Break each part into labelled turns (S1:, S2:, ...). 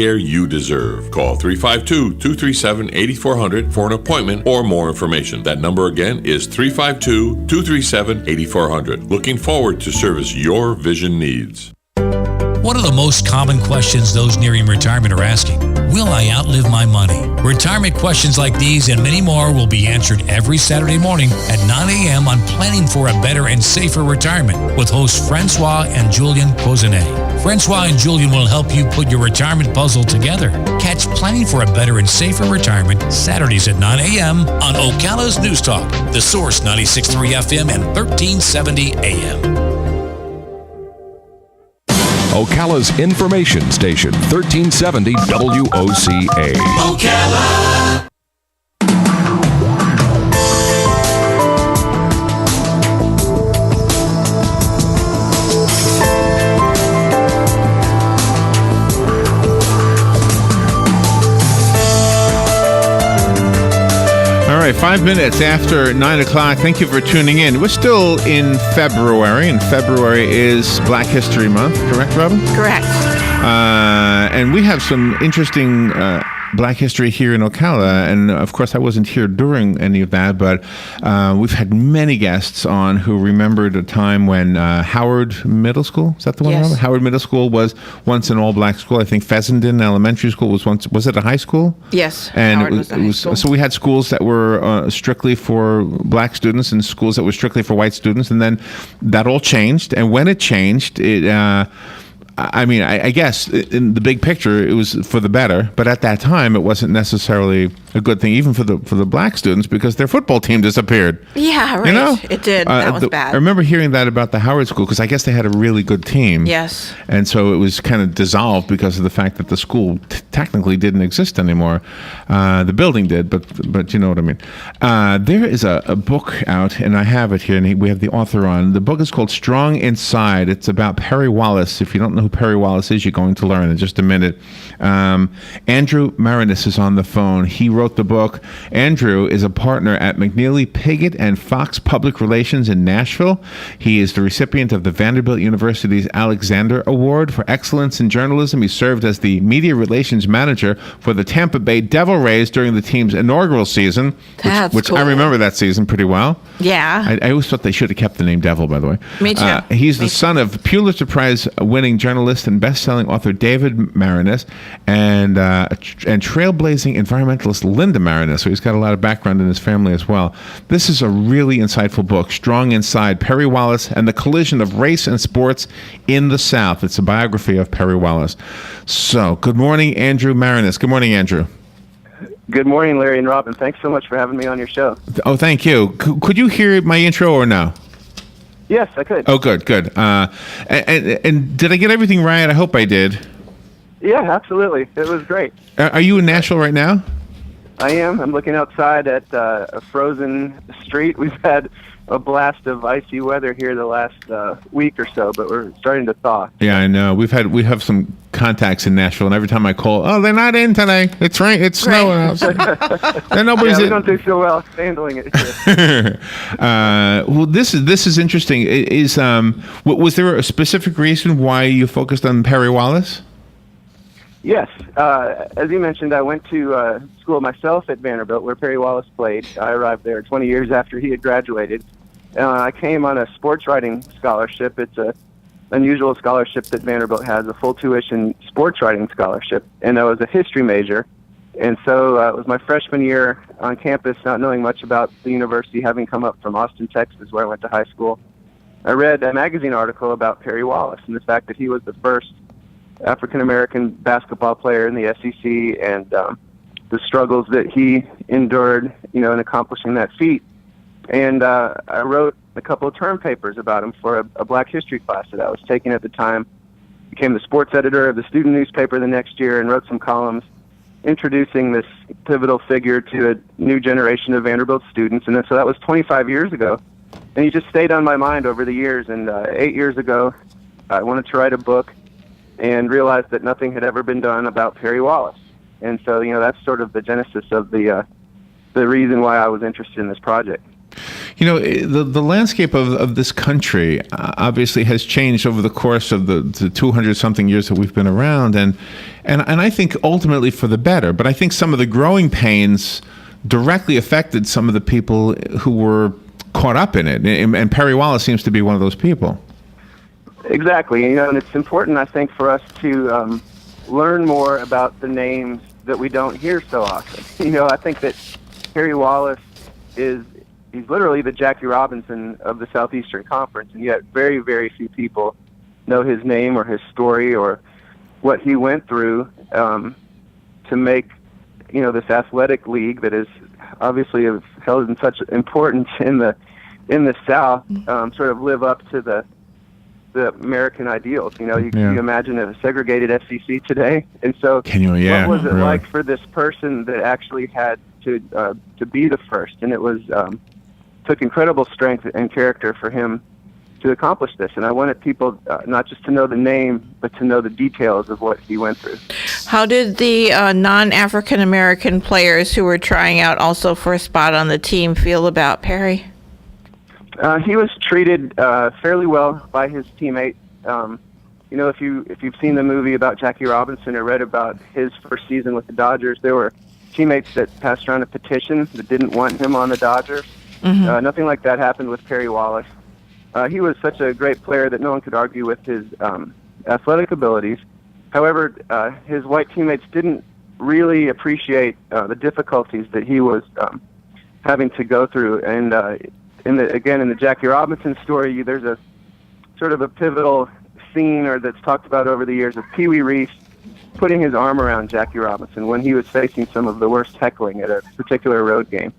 S1: care you deserve. Call 352-237-8400 for an appointment or more information. That number again is 352-237-8400. Looking forward to service your vision needs.
S2: One of the most common questions those nearing retirement are asking: will I outlive my money? Retirement questions like these and many more will be answered every Saturday morning at 9 a.m. on Planning for a Better and Safer Retirement with hosts Francois and Julian Cozenet. Francois and Julian will help you put your retirement puzzle together. Catch Planning for a Better and Safer Retirement Saturdays at 9 a.m. on Ocala's News Talk, The Source 96.3 FM and 1370 AM.
S3: Ocala's information station, 1370 WOCA. Ocala!
S4: All right, 5 minutes after 9 o'clock. Thank you for tuning in. We're still in February, and February is Black History Month. Correct, Robin?
S5: Correct.
S4: And we have some interesting Black history here in Ocala, and of course I wasn't here during any of that, but we've had many guests on who remembered a time when Howard Middle School, is that the one?
S5: Yes.
S4: Howard Middle School was once an all-black school. I think Fessenden Elementary School was it a high school?
S5: Yes,
S4: and
S5: Howard was a high school.
S4: So we had schools that were strictly for black students and schools that were strictly for white students, and then that all changed, and when it changed, I guess in the big picture it was for the better, but at that time it wasn't necessarily a good thing, even for the black students, because their football team disappeared.
S5: Yeah, right.
S4: You know?
S5: It did. That was bad.
S4: I remember hearing that about the Howard School, because I guess they had a really good team.
S5: Yes.
S4: And so it was kind of dissolved because of the fact that the school technically didn't exist anymore. The building did, but you know what I mean. There is a book out, and I have it here, and we have the author on. The book is called Strong Inside. It's about Perry Wallace. If you don't know who Perry Wallace is, you're going to learn in just a minute. Andrew Maraniss is on the phone. He wrote the book. Andrew is a partner at McNeely, Piggott, and Fox Public Relations in Nashville. He is the recipient of the Vanderbilt University's Alexander Award for Excellence in Journalism. He served as the media relations manager for the Tampa Bay Devil Rays during the team's inaugural season, which
S5: cool.
S4: I remember that season pretty well.
S5: Yeah.
S4: I always thought they should have kept the name Devil, by the way.
S5: Me too.
S4: He's the son of Pulitzer Prize-winning journalist and best-selling author David Maraniss and trailblazing environmentalist Linda Maraniss. So he's got a lot of background in his family as well. This is a really insightful book, Strong Inside, Perry Wallace and the Collision of Race and Sports in the South. It's a biography of Perry Wallace. So, good morning, Andrew Maraniss. Good morning, Andrew.
S6: Good morning, Larry and Robin. Thanks so much for having me on your show.
S4: Oh, thank you. Could you hear my intro or no?
S6: Yes, I could.
S4: Oh, good. And did I get everything right? I hope I did.
S6: Yeah, absolutely. It was great.
S4: Are you in Nashville right now?
S6: I am. I'm looking outside at a frozen street. We've had a blast of icy weather here the last week or so, but we're starting to thaw.
S4: Yeah, I know. We have some contacts in Nashville, and every time I call, oh, they're not in today. It's rain. It's snowing outside. Nobody's
S6: we
S4: in.
S6: don't do so well handling it here.
S4: Well, this is interesting. Was there a specific reason why you focused on Perry Wallace?
S6: Yes. As you mentioned, I went to school myself at Vanderbilt, where Perry Wallace played. I arrived there 20 years after he had graduated. I came on a sports writing scholarship. It's an unusual scholarship that Vanderbilt has, a full tuition sports writing scholarship. And I was a history major. And so it was my freshman year on campus, not knowing much about the university, having come up from Austin, Texas, where I went to high school. I read a magazine article about Perry Wallace and the fact that he was the first African-American basketball player in the SEC, and the struggles that he endured, in accomplishing that feat. And I wrote a couple of term papers about him for a Black history class that I was taking at the time. Became the sports editor of the student newspaper the next year and wrote some columns introducing this pivotal figure to a new generation of Vanderbilt students. And so that was 25 years ago. And he just stayed on my mind over the years. And 8 years ago, I wanted to write a book and realized that nothing had ever been done about Perry Wallace. And so, that's sort of the genesis of the reason why I was interested in this project.
S4: You know, the landscape of this country obviously has changed over the course of the 200-something years that we've been around, and I think ultimately for the better. But I think some of the growing pains directly affected some of the people who were caught up in it, and Perry Wallace seems to be one of those people.
S6: Exactly. You know, and it's important, I think, for us to learn more about the names that we don't hear so often. You know, I think that Perry Wallace he's literally the Jackie Robinson of the Southeastern Conference, and yet very, very few people know his name or his story or what he went through to make, you know, this athletic league that is obviously held in such importance in the South sort of live up to the American ideals. You know, you imagine a segregated SEC today, and so what was it like for this person that actually had to be the first? And it was took incredible strength and character for him to accomplish this. And I wanted people not just to know the name, but to know the details of what he went through.
S5: How did the non-African American players who were trying out also for a spot on the team feel about Perry?
S6: He was treated fairly well by his teammates. You know, if you've seen the movie about Jackie Robinson or read about his first season with the Dodgers, there were teammates that passed around a petition that didn't want him on the Dodgers. Mm-hmm. Nothing like that happened with Perry Wallace. He was such a great player that no one could argue with his athletic abilities. However, his white teammates didn't really appreciate the difficulties that he was having to go through. And in the Jackie Robinson story, there's a sort of a pivotal scene that's talked about over the years of Pee Wee Reese putting his arm around Jackie Robinson when he was facing some of the worst heckling at a particular road game.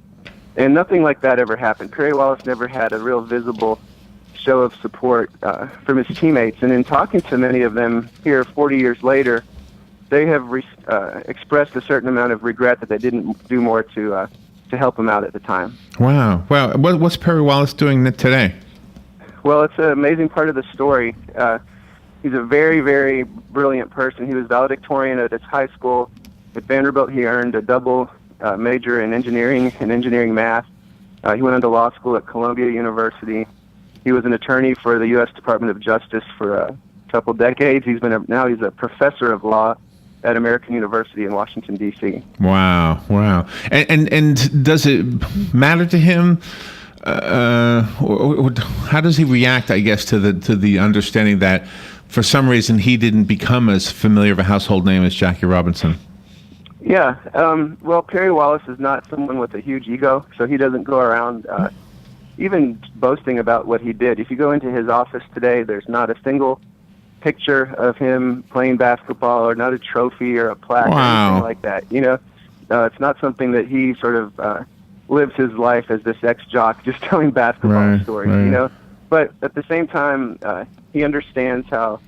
S6: And nothing like that ever happened. Perry Wallace never had a real visible show of support from his teammates. And in talking to many of them here 40 years later, they have expressed a certain amount of regret that they didn't do more to help him out at the time.
S4: Wow. Well, what's Perry Wallace doing today?
S6: Well, it's an amazing part of the story. He's a very, very brilliant person. He was valedictorian at his high school. At Vanderbilt, he earned a double major in engineering and engineering math. He went on to law school at Columbia University. He was an attorney for the U.S. Department of Justice for a couple decades. Now he's a professor of law at American University in Washington, D.C.
S4: Wow. And does it matter to him? Or how does he react, I guess, to the understanding that for some reason he didn't become as familiar of a household name as Jackie Robinson?
S6: Yeah. Well, Perry Wallace is not someone with a huge ego, so he doesn't go around even boasting about what he did. If you go into his office today, there's not a single picture of him playing basketball or not a trophy or a plaque or anything like that. You know, it's not something that he sort of lives his life as this ex-jock just telling basketball stories, you know. But at the same time, he understands how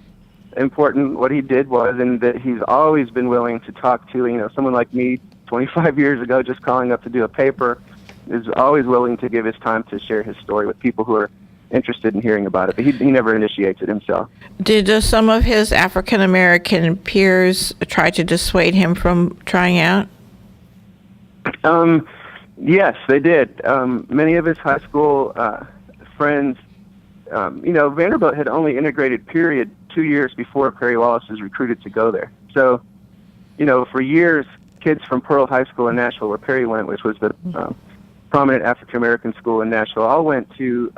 S6: important what he did was, and that he's always been willing to talk to, you know, someone like me 25 years ago just calling up to do a paper, is always willing to give his time to share his story with people who are interested in hearing about it. But he never initiates it himself. Did
S5: some of his African-American peers try to dissuade him from trying out?
S6: Yes, they did. Many of his high school friends, you know, Vanderbilt had only integrated period 2 years before Perry Wallace was recruited to go there. So, you know, for years, kids from Pearl High School in Nashville, where Perry went, which was the prominent African-American school in Nashville, all went to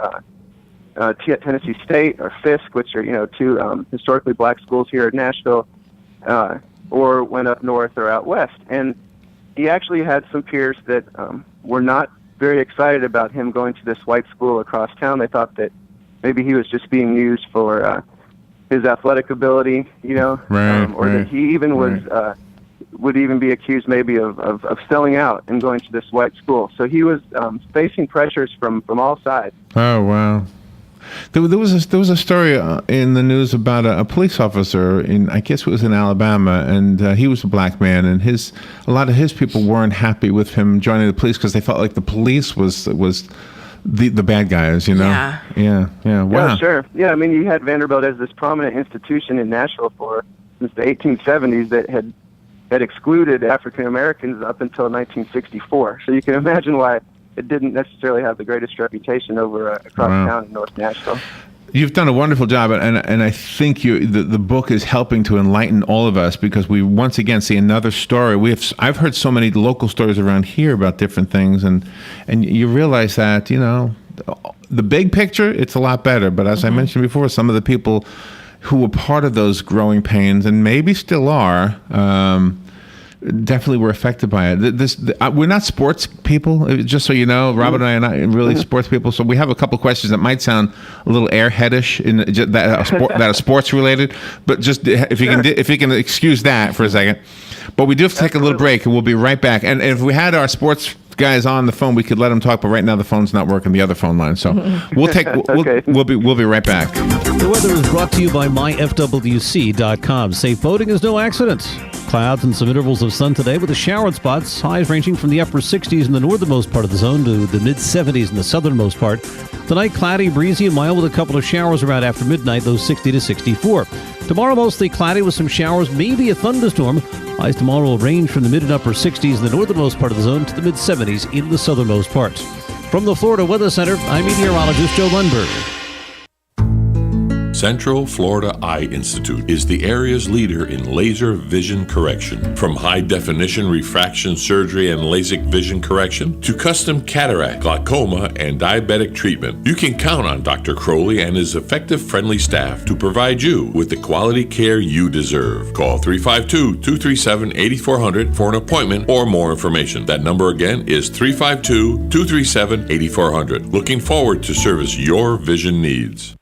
S6: Tennessee State or Fisk, which are, you know, two historically black schools here in Nashville, or went up north or out west. And he actually had some peers that were not very excited about him going to this white school across town. They thought that maybe he was just being used for his athletic ability, you know, or that he even was would even be accused maybe of selling out and going to this white school. So he was facing pressures from all sides. Oh, wow.
S4: There was a story in the news about a police officer I guess it was in Alabama, and he was a black man, and a lot of his people weren't happy with him joining the police because they felt like the police was the bad guys, you know? Yeah. Wow.
S6: Yeah, sure. Yeah, I mean, you had Vanderbilt as this prominent institution in Nashville since the 1870s that had excluded African Americans up until 1964. So you can imagine why it didn't necessarily have the greatest reputation over across town in North Nashville.
S4: You've done a wonderful job, and I think the book is helping to enlighten all of us, because we once again see another story. I've heard so many local stories around here about different things, and you realize that, the big picture, it's a lot better. But as I mentioned before, some of the people who were part of those growing pains, and maybe still are, definitely were affected by it. We're not sports people, just so you know. Robert and I are not really sports people, so we have a couple questions that might sound a little airheadish that are sports related. But just if you can excuse that for a second. But we do have to take a little break, and we'll be right back. And if we had our sports guys on the phone, we could let them talk. But right now the phone's not working, the other phone line. So we'll be right back.
S7: The weather is brought to you by myfwc.com. Safe boating is no accident. Clouds and some intervals of sun today with the showered spots. Highs ranging from the upper 60s in the northernmost part of the zone to the mid-70s in the southernmost part. Tonight, cloudy, breezy, and mild with a couple of showers around after midnight, those 60 to 64. Tomorrow, mostly cloudy with some showers, maybe a thunderstorm. Highs tomorrow will range from the mid and upper 60s in the northernmost part of the zone to the mid-70s in the southernmost parts. From the Florida Weather Center, I'm meteorologist Joe Lundberg.
S1: Central Florida Eye Institute is the area's leader in laser vision correction. From high-definition refraction surgery and LASIK vision correction to custom cataract, glaucoma, and diabetic treatment, you can count on Dr. Crowley and his effective, friendly staff to provide you with the quality care you deserve. Call 352-237-8400 for an appointment or more information. That number again is 352-237-8400. Looking forward to service your vision needs.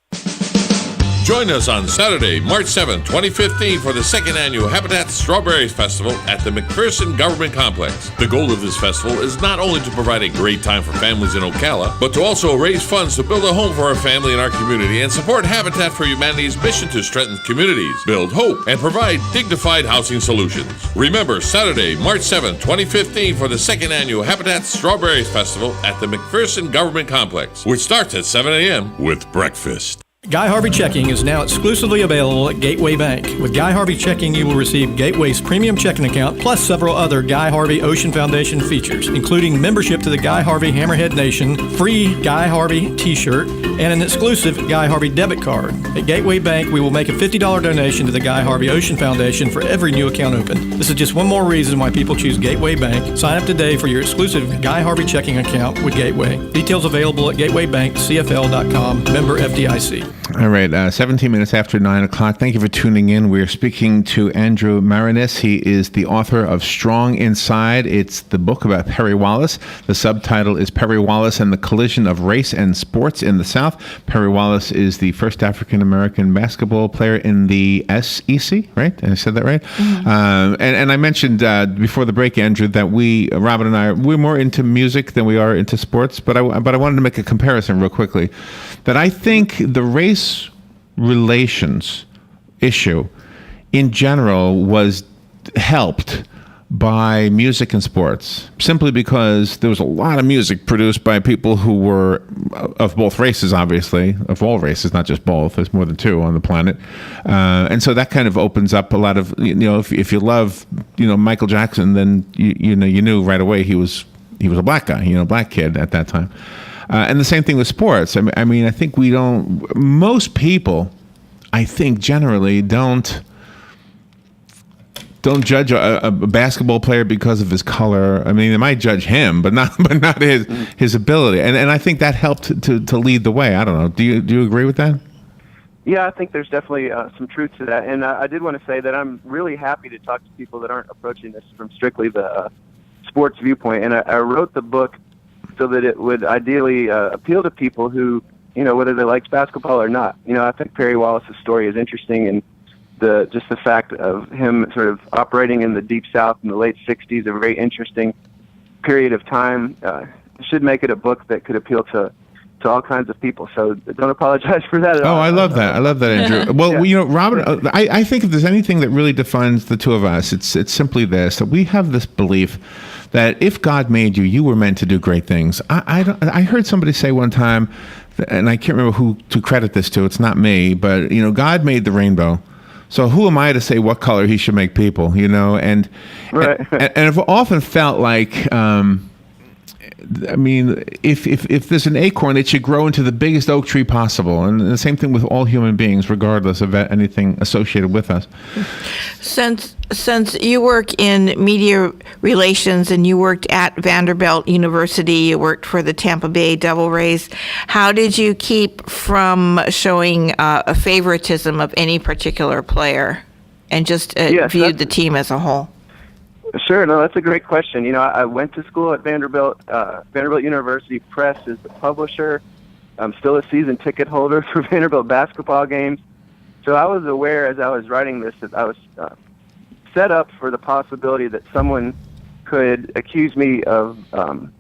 S1: Join us on Saturday, March 7, 2015 for the second annual Habitat Strawberries Festival at the McPherson Government Complex. The goal of this festival is not only to provide a great time for families in Ocala, but to also raise funds to build a home for our family and our community and support Habitat for Humanity's mission to strengthen communities, build hope, and provide dignified housing solutions. Remember, Saturday, March 7, 2015 for the second annual Habitat Strawberries Festival at the McPherson Government Complex, which starts at 7 a.m. with breakfast.
S8: Guy Harvey Checking is now exclusively available at Gateway Bank. With Guy Harvey Checking, you will receive Gateway's premium checking account, plus several other Guy Harvey Ocean Foundation features, including membership to the Guy Harvey Hammerhead Nation, free Guy Harvey t-shirt, and an exclusive Guy Harvey debit card. At Gateway Bank, we will make a $50 donation to the Guy Harvey Ocean Foundation for every new account opened. This is just one more reason why people choose Gateway Bank. Sign up today for your exclusive Guy Harvey checking account with Gateway. Details available at gatewaybankcfl.com, member FDIC.
S4: All right, 17 minutes after 9 o'clock. Thank you for tuning in. We're speaking to Andrew Maraniss. He is the author of Strong Inside. It's the book about Perry Wallace. The subtitle is Perry Wallace and the Collision of Race and Sports in the South. Perry Wallace is the first African-American basketball player in the SEC, right? I said that right? Mm-hmm. And I mentioned before the break, Andrew, that Robin and I, we're more into music than we are into sports, but I wanted to make a comparison real quickly. That I think the race relations issue in general was helped by music and sports, simply because there was a lot of music produced by people who were of both races, obviously, of all races, not just both. There's more than two on the planet. And so that kind of opens up a lot of, if you love, Michael Jackson, then you knew right away he was a black guy, black kid at that time. And the same thing with sports. I mean, I think most people, I think generally don't judge a basketball player because of his color. I mean, they might judge him, but not his ability. And I think that helped to lead the way. I don't know. Do you agree with that?
S6: Yeah, I think there's definitely some truth to that. And I did want to say that I'm really happy to talk to people that aren't approaching this from strictly the sports viewpoint. And I wrote the book so that it would ideally appeal to people who, whether they liked basketball or not. I think Perry Wallace's story is interesting, and just the fact of him sort of operating in the Deep South in the late 60s, a very interesting period of time, should make it a book that could appeal to all kinds of people. So don't apologize for that at all.
S4: I love that. I love that, Andrew. Well, Robert, I think if there's anything that really defines the two of us, it's simply this, that we have this belief that if God made you, you were meant to do great things. I heard somebody say one time, and I can't remember who to credit this to. It's not me, but God made the rainbow. So who am I to say what color he should make people? And right. and I've often felt like I mean, if there's an acorn, it should grow into the biggest oak tree possible. And the same thing with all human beings, regardless of anything associated with us.
S5: Since you work in media relations and you worked at Vanderbilt University, you worked for the Tampa Bay Devil Rays, how did you keep from showing a favoritism of any particular player and just viewed the team as a whole?
S6: Sure, no, that's a great question. You know, I went to school at Vanderbilt. Vanderbilt University Press is the publisher. I'm still a season ticket holder for Vanderbilt basketball games. So I was aware as I was writing this that I was set up for the possibility that someone could accuse me of, showing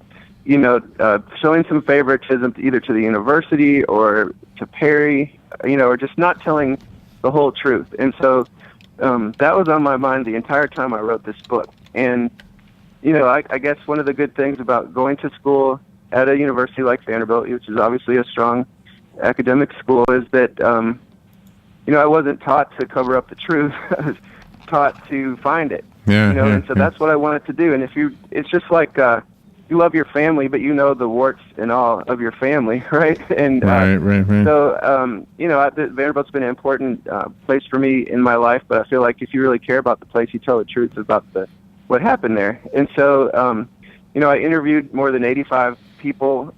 S6: some favoritism either to the university or to Perry, or just not telling the whole truth. And so that was on my mind the entire time I wrote this book. And, I guess one of the good things about going to school at a university like Vanderbilt, which is obviously a strong academic school, is that, I wasn't taught to cover up the truth. I was taught to find it. And so that's what I wanted to do. And it's just like you love your family, but you know the warts and all of your family, right? And
S4: right.
S6: So, Vanderbilt's been an important place for me in my life, but I feel like if you really care about the place, you tell the truth about what happened there. And so, I interviewed more than 85 people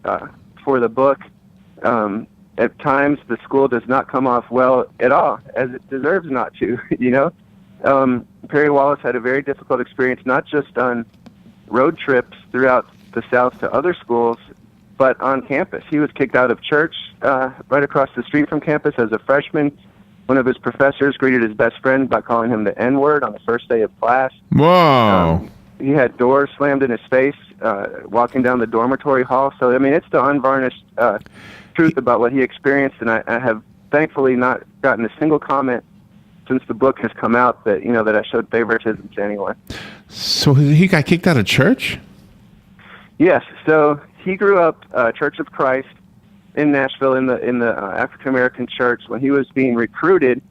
S6: for the book. At times, the school does not come off well at all, as it deserves not to, Perry Wallace had a very difficult experience, not just on road trips throughout the South to other schools, but on campus. He was kicked out of church right across the street from campus as a freshman. One of his professors greeted his best friend by calling him the N-word on the first day of class.
S4: Whoa.
S6: He had doors slammed in his face walking down the dormitory hall. So, I mean, it's the unvarnished truth about what he experienced, and I have thankfully not gotten a single comment since the book has come out that, that I showed favoritism to anyone.
S4: So he got kicked out of church?
S6: Yes. So he grew up Church of Christ in Nashville in the African American church. When he was being recruited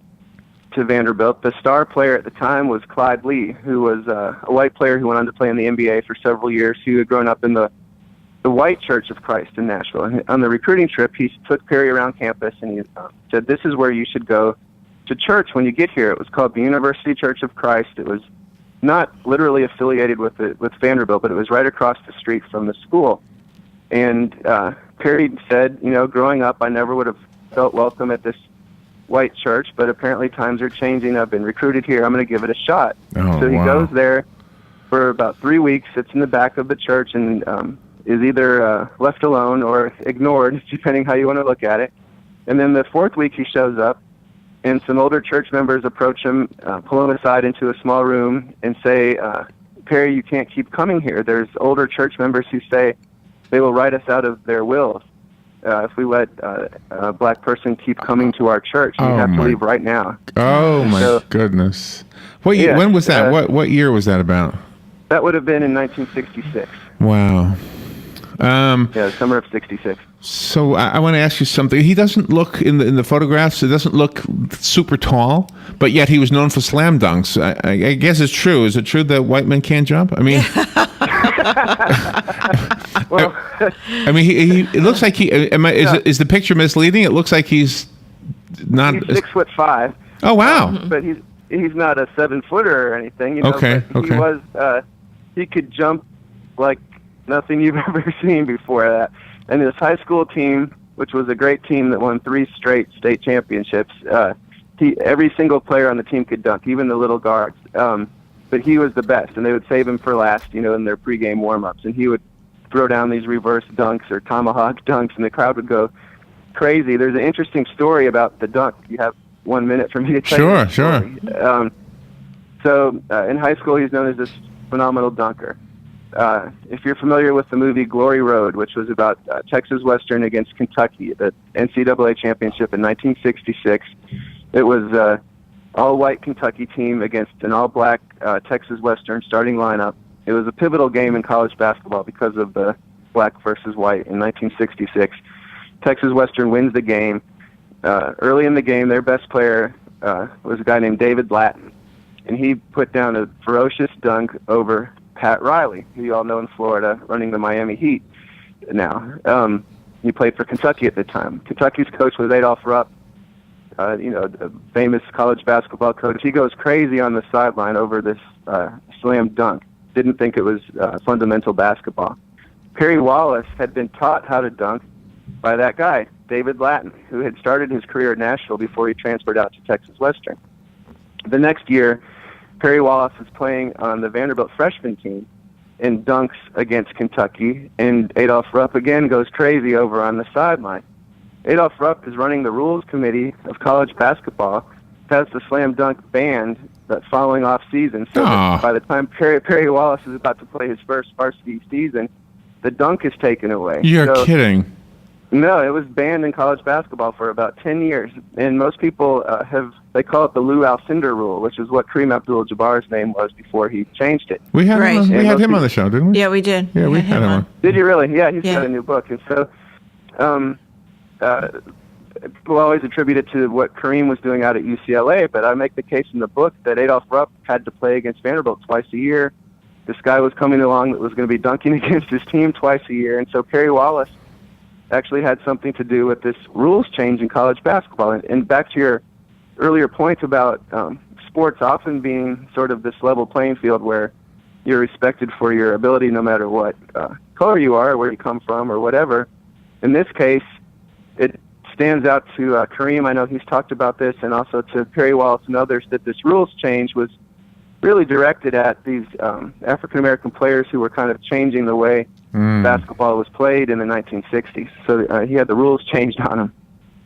S6: to Vanderbilt, the star player at the time was Clyde Lee, who was a white player who went on to play in the NBA for several years, who had grown up in the white Church of Christ in Nashville. And on the recruiting trip, he took Perry around campus and he said, "This is where you should go to church when you get here." It was called the University Church of Christ. It was not literally affiliated with Vanderbilt, but it was right across the street from the school. And Perry said, growing up, I never would have felt welcome at this white church, but apparently times are changing. I've been recruited here. I'm going to give it a shot. So he goes there for about 3 weeks, sits in the back of the church, and is either left alone or ignored, depending how you want to look at it. And then the fourth week he shows up, and some older church members approach him, pull him aside into a small room, and say, "Perry, you can't keep coming here. There's older church members who say they will write us out of their wills if we let a black person keep coming to our church. You have to leave right now."
S4: Oh, my goodness. What year, when was that? What year was that about?
S6: That would have been in 1966.
S4: Wow.
S6: Summer of 66.
S4: So I want to ask you something. He doesn't look in the photographs. It doesn't look super tall, but yet he was known for slam dunks. I guess it's true. Is it true that white men can't jump? I mean,
S6: well,
S4: it looks like he. Is the picture misleading? It looks like he's not.
S6: He's 6'5".
S4: Oh wow!
S6: But he's not a 7-footer or anything.
S4: Okay.
S6: He was. He could jump like nothing you've ever seen before that. And his high school team, which was a great team that won 3 straight state championships, every single player on the team could dunk, even the little guards. But he was the best, and they would save him for last, in their pregame warm-ups. And he would throw down these reverse dunks or tomahawk dunks, and the crowd would go crazy. There's an interesting story about the dunk. You have 1 minute for me to tell you.
S4: Sure.
S6: So in high school, he's known as this phenomenal dunker. If you're familiar with the movie Glory Road, which was about Texas Western against Kentucky, the NCAA championship in 1966, it was all-white Kentucky team against an all-black Texas Western starting lineup. It was a pivotal game in college basketball because of the black versus white in 1966. Texas Western wins the game. Early in the game, their best player was a guy named David Lattin, and he put down a ferocious dunk over Pat Riley, who you all know in Florida, running the Miami Heat. now. He played for Kentucky at the time. Kentucky's coach was Adolph Rupp, the famous college basketball coach. He goes crazy on the sideline over this slam dunk. Didn't think it was fundamental basketball. Perry Wallace had been taught how to dunk by that guy, David Lattin, who had started his career at Nashville before he transferred out to Texas Western. The next year, Perry Wallace is playing on the Vanderbilt freshman team and dunks against Kentucky, and Adolph Rupp again goes crazy over on the sideline. Adolph Rupp is running the rules committee of college basketball, has the slam dunk banned that following off season. So that by the time Perry Wallace is about to play his first varsity season, the dunk is taken away.
S4: You're kidding.
S6: No, it was banned in college basketball for about 10 years. And most people they call it the Lou Alcindor rule, which is what Kareem Abdul-Jabbar's name was before he changed it.
S4: We had him on the show, didn't we?
S5: Yeah, we did.
S4: Yeah, we had him on.
S6: Did you really? Yeah, he's got a new book. And so people always attribute it to what Kareem was doing out at UCLA, but I make the case in the book that Adolph Rupp had to play against Vanderbilt twice a year. This guy was coming along that was going to be dunking against his team twice a year, and so Perry Wallace actually had something to do with this rules change in college basketball. And back to your earlier point about sports often being sort of this level playing field where you're respected for your ability no matter what color you are or where you come from or whatever. In this case, it stands out to Kareem. I know he's talked about this, and also to Perry Wallace and others, that this rules change was really directed at these African-American players who were kind of changing the way basketball was played in the 1960s. So he had the rules changed on him.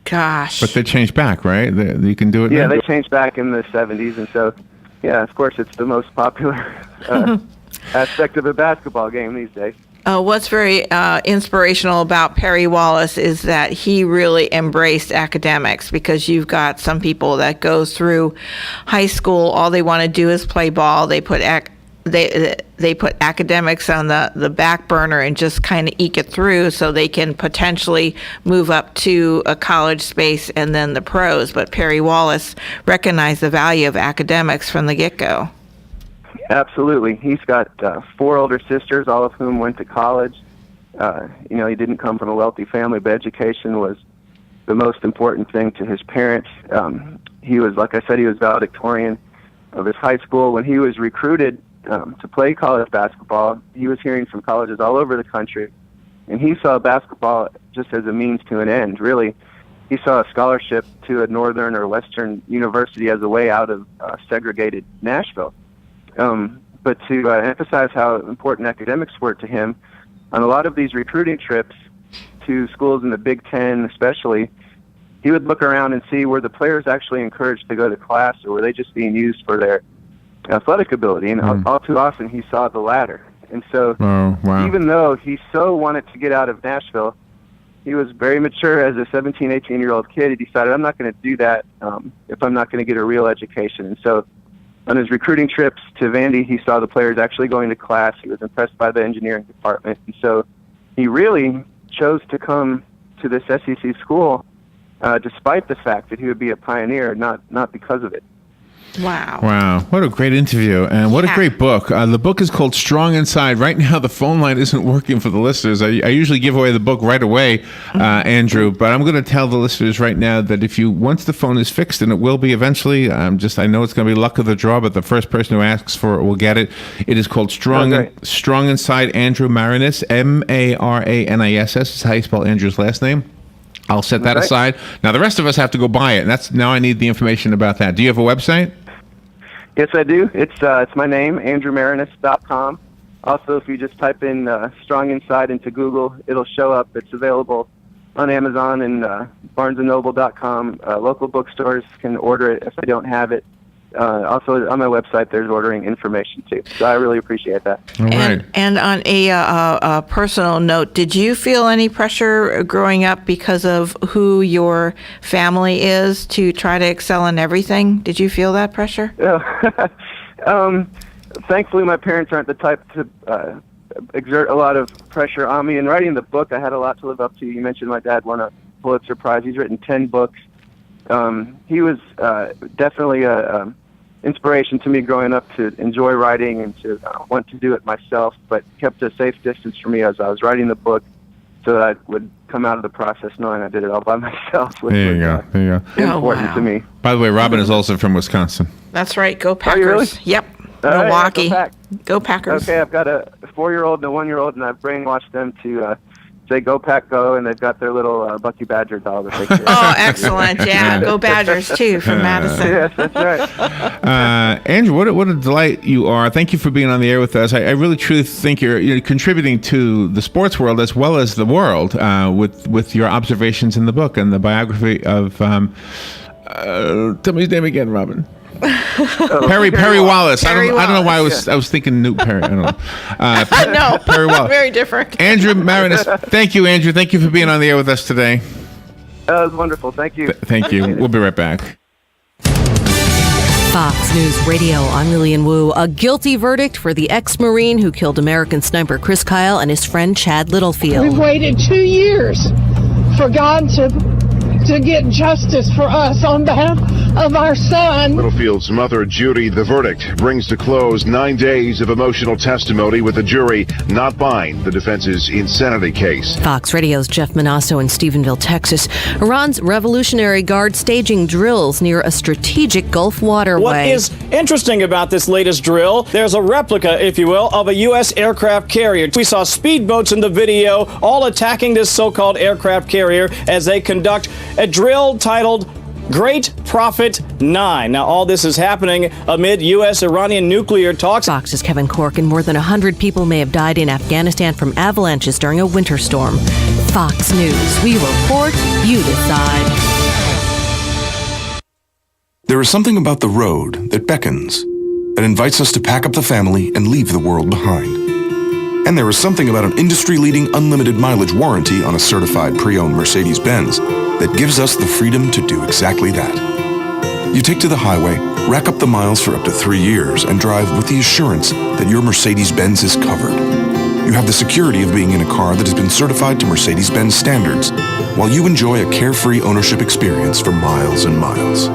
S5: Gosh.
S4: But they changed back, right? You can do it now?
S6: They changed back in the 70s, and so, of course, it's the most popular aspect of a basketball game these days.
S5: What's very inspirational about Perry Wallace is that he really embraced academics, because you've got some people that go through high school, all they want to do is play ball. They put they put academics on the back burner and just kind of eke it through so they can potentially move up to a college space and then the pros. But Perry Wallace recognized the value of academics from the get-go.
S6: Absolutely. He's got 4 older sisters, all of whom went to college. He didn't come from a wealthy family, but education was the most important thing to his parents. He was, like I said, he was valedictorian of his high school. When he was recruited to play college basketball, he was hearing from colleges all over the country, and he saw basketball just as a means to an end, really. He saw a scholarship to a northern or western university as a way out of segregated Nashville. But to emphasize how important academics were to him, on a lot of these recruiting trips to schools in the Big Ten especially, he would look around and see were the players actually encouraged to go to class, or were they just being used for their athletic ability? And all too often he saw the latter. And so even though he so wanted to get out of Nashville, he was very mature as a 17, 18-year-old kid. He decided, I'm not going to do that if I'm not going to get a real education. And so on his recruiting trips to Vandy, he saw the players actually going to class. He was impressed by the engineering department. And so he really chose to come to this SEC school despite the fact that he would be a pioneer, not because of it.
S5: Wow.
S4: What a great interview, and what a great book. The book is called Strong Inside. Right now, the phone line isn't working for the listeners. I usually give away the book right away, Andrew, but I'm going to tell the listeners right now that once the phone is fixed, and it will be eventually, I know it's going to be luck of the draw, but the first person who asks for it will get it. It is called Strong Inside, Andrew Maraniss, Maraniss is how you spell Andrew's last name. I'll set that aside. Now, the rest of us have to go buy it. Now I need the information about that. Do you have a website?
S6: Yes, I do. It's my name, AndrewMaraniss.com. Also, if you just type in Strong Inside into Google, it'll show up. It's available on Amazon and BarnesandNoble.com. Local bookstores can order it if they don't have it. Also, on my website, there's ordering information, too. So I really appreciate that.
S4: All right.
S5: And on a personal note, did you feel any pressure growing up because of who your family is to try to excel in everything? Did you feel that pressure?
S6: Thankfully, my parents aren't the type to exert a lot of pressure on me. In writing the book, I had a lot to live up to. You mentioned my dad won a Pulitzer Prize. He's written 10 books. He was definitely a inspiration to me growing up to enjoy writing and to want to do it myself, but kept a safe distance from me as I was writing the book. so that I would come out of the process knowing I did it all by myself. Which
S4: There you
S6: was,
S4: go. There you go.
S6: important to me.
S4: By the way, Robin is also from Wisconsin.
S5: That's right. Go Packers.
S6: you really?
S5: Yep.
S6: All right,
S5: Milwaukee.
S6: go Pack.
S5: Go Packers.
S6: Okay, I've got a 4-year-old and a 1-year-old, and I've brainwashed them to say "Go Pack Go," and they've got their little Bucky Badger doll that they carry.
S5: Oh, excellent. Yeah, go Badgers, too, from Madison.
S6: Yes, that's right.
S4: Andrew, what a delight you are. Thank you for being on the air with us. I really truly think you're contributing to the sports world as well as the world with your observations in the book and the biography of, tell me his name again, Robin. Perry Wallace.
S5: Perry
S4: I don't know why
S5: Wallace.
S4: I was thinking Newt Perry. I don't know.
S5: No,
S4: Perry Wallace.
S5: very different.
S4: Andrew Maraniss. Thank you, Andrew. Thank you for being on the air with us today.
S6: That was wonderful. Thank you.
S4: Thank you. We'll be right back.
S9: Fox News Radio, I'm Lillian Wu. A guilty verdict for the ex-Marine who killed American sniper Chris Kyle and his friend Chad Littlefield.
S10: We've waited 2 years for God to get justice for us on behalf of our son.
S11: Littlefield's mother, Judy, the verdict brings to close 9 days of emotional testimony with the jury not buying the defense's insanity case.
S9: Fox Radio's Jeff Manasso in Stephenville, Texas. Iran's Revolutionary Guard staging drills near a strategic Gulf waterway.
S12: What is interesting about this latest drill, there's a replica, if you will, of a U.S. aircraft carrier. We saw speedboats in the video all attacking this so-called aircraft carrier as they conduct a drill titled Great Prophet 9. Now, all this is happening amid U.S.-Iranian nuclear talks.
S9: Fox's Kevin Corkin. More than 100 people may have died in Afghanistan from avalanches during a winter storm. Fox News. We report, you decide.
S13: There is something about the road that beckons, that invites us to pack up the family and leave the world behind. And there is something about an industry-leading unlimited mileage warranty on a certified pre-owned Mercedes-Benz that gives us the freedom to do exactly that. You take to the highway, rack up the miles for up to 3 years, and drive with the assurance that your Mercedes-Benz is covered. You have the security of being in a car that has been certified to Mercedes-Benz standards, while you enjoy a carefree ownership experience for miles and miles.